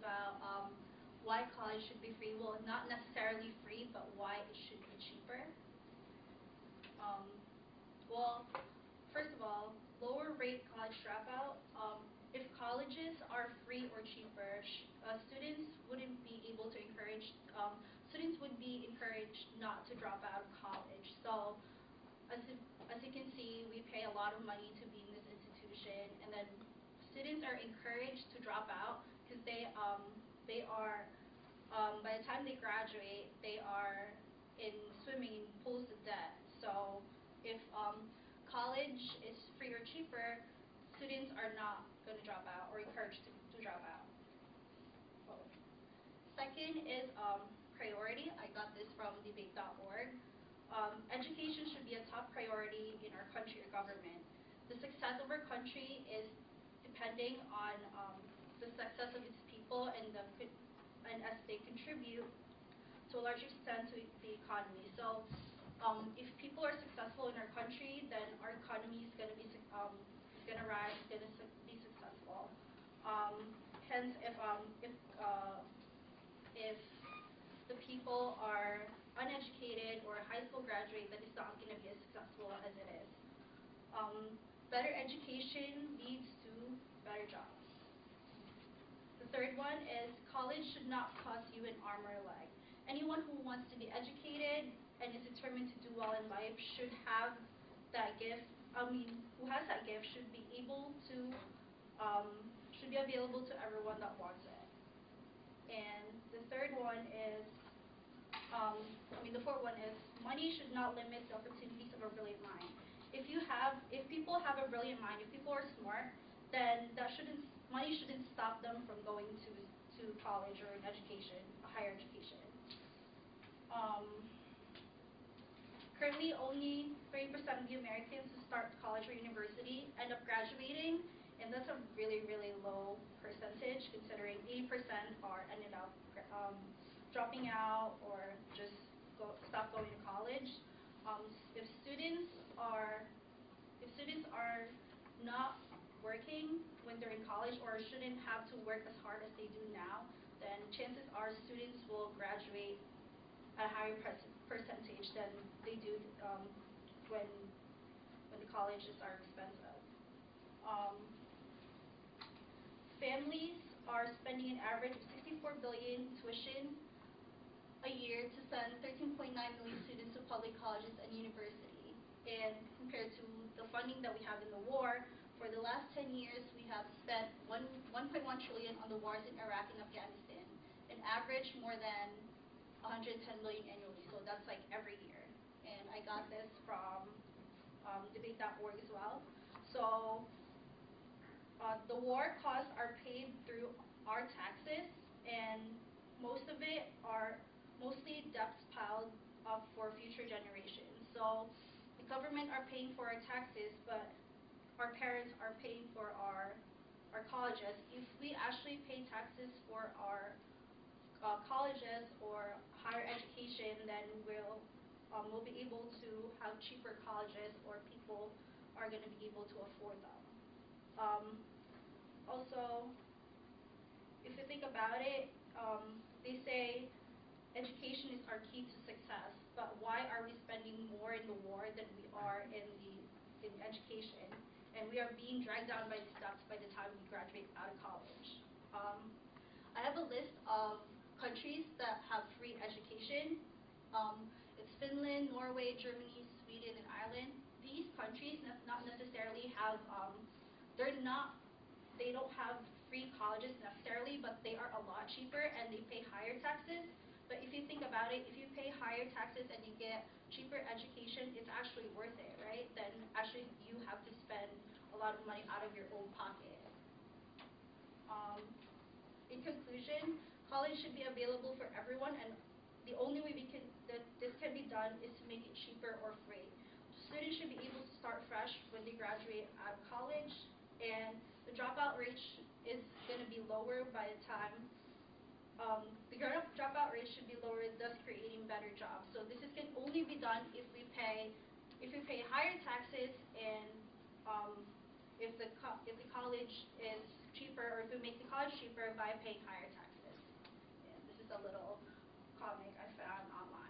about why college should be free. Well, not necessarily free, but why it should be cheaper. Um, well, first of all, lower rate college dropout. If colleges are free or cheaper, students wouldn't be able to students would be encouraged not to drop out of college. So, as you can see, we pay a lot of money to be in this institution, and then students are encouraged to drop out because they are by the time they graduate, they are in swimming pools of debt. So, if college is free or cheaper, students are not going to drop out or encouraged to drop out. Second is priority. I got this from debate.org. Education should be a top priority in our country or government. The success of our country is depending on the success of its people and as they contribute to a large extent to the economy. So, if people are successful in our country, then our economy is going to be going to rise, going to be successful. Hence, if the people are uneducated or a high school graduate, then it's not going to be as successful as it is. Better education leads to better jobs. The third one is college should not cost you an arm or a leg. Anyone who wants to be educated and is determined to do well in life should have that gift. Who has that gift should be able to, should be available to everyone that wants it. And the third one is, the fourth one is, money should not limit the opportunities of a brilliant mind. If people have a brilliant mind, if people are smart, then money shouldn't stop them from going to college or an education, a higher education. Currently, only 30% of the Americans who start college or university end up graduating, and that's a really, really low percentage, considering 80% ended up dropping out or just stop going to college. If students are not working when they're in college or shouldn't have to work as hard as they do now, then chances are students will graduate at a higher percentage than they do when the colleges are expensive. Families are spending an average of $64 billion in tuition a year to send 13.9 million students to public colleges and university. And compared to the funding that we have in the war, for the last 10 years, we have spent $1.1 trillion on the wars in Iraq and Afghanistan, an average more than 110 million annually, so that's like every year. And I got this from debate.org as well. So the war costs are paid through our taxes, and most of it are mostly debts piled up for future generations. So the government are paying for our taxes, but our parents are paying for our colleges. If we actually pay taxes for our colleges or higher education, then we'll be able to have cheaper colleges, or people are going to be able to afford them. Also, if you think about it, they say education is our key to success, but why are we spending more in the war than we are in education? And we are being dragged down by the steps by the time we graduate out of college. I have a list of countries that have free education. It's Finland, Norway, Germany, Sweden, and Ireland. These countries not necessarily have, they don't have free colleges necessarily, but they are a lot cheaper and they pay higher taxes. But if you think about it, if you pay higher taxes and you get cheaper education, it's actually worth it, right? Then actually you have to spend a lot of money out of your own pocket. In conclusion, college should be available for everyone, and the only way that this can be done is to make it cheaper or free. Students should be able to start fresh when they graduate out of college, and the dropout rate is going to be lower by the time the dropout rate should be lower, thus creating better jobs. So this can only be done if we pay higher taxes, and if the college is cheaper, or if we make the college cheaper by paying higher taxes. And this is a little comic I found online.